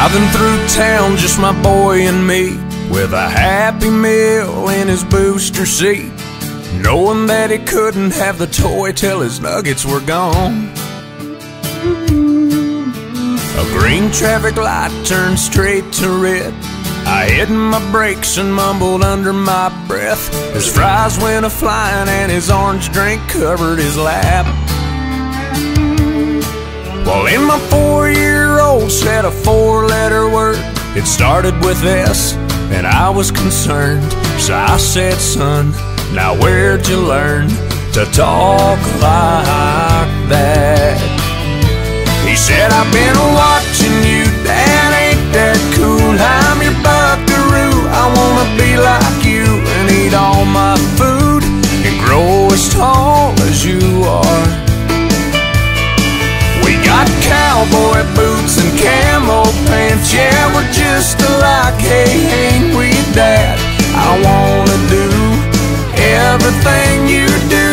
Driving through town, just my boy and me, with a Happy Meal in his booster seat, knowing that he couldn't have the toy till his nuggets were gone. A green traffic light turned straight to red. I hit my brakes and mumbled under my breath. His fries went a-flying and his orange drink covered his lap. Well, in my 4-year-old said a 4-letter word. It started with S, and I was concerned. So I said, son, now where'd you learn to talk like that? He said, I've been watching you, Dad, ain't that cool? I'm your buckaroo, I wanna be like you and eat all my food and grow as tall as you are. We got cowboy boots and camo pants, yeah, we're just alike, hey, ain't we, Dad? I wanna do everything you do,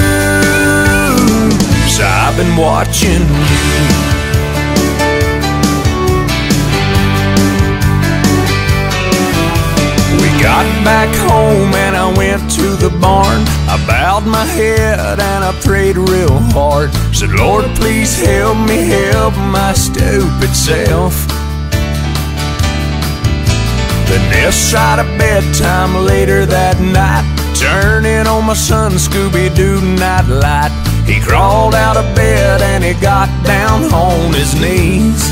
so I've been watching you. Got back home and I went to the barn. I bowed my head and I prayed real hard. Said, Lord, please help me help my stupid self. Then this side of bedtime later that night, turning on my son Scooby-Doo nightlight. He crawled out of bed and he got down on his knees.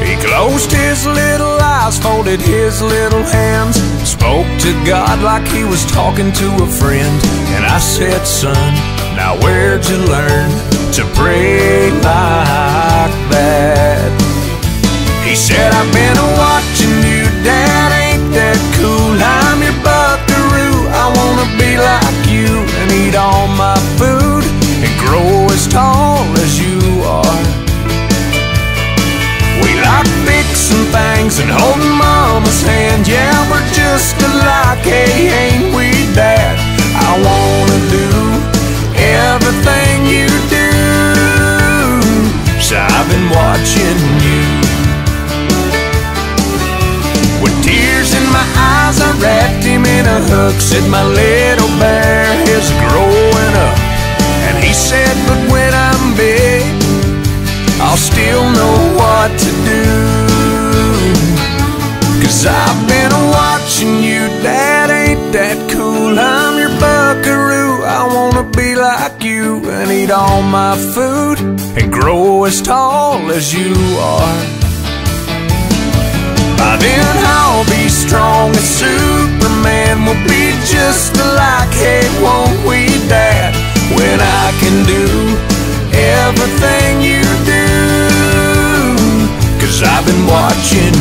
He closed his little eyes, folded his little hands, spoke to God like he was talking to a friend. And I said, son, now where'd you learn to pray like that? He said, I've been watching you, Dad, ain't that cool? I'm your buckaroo, I wanna be like you and eat all my food and grow as tall as you are. We like fixing things and holding Mama's hand, yeah, we're just alike, hey, ain't we, Dad? I wanna do everything you do, so I've been watching you. With tears in my eyes, I wrapped him in a hug, said my little bear is growing up. And he said, but when I'm big, I'll still know what to do. 'Cause I've been watching you, Dad, ain't that cool? I'm your buckaroo, I wanna be like you and eat all my food and grow as tall as you are. By then I'll be strong as Superman, we'll be just alike, hey, won't we, Dad? When I can do everything you do, 'cause I've been watching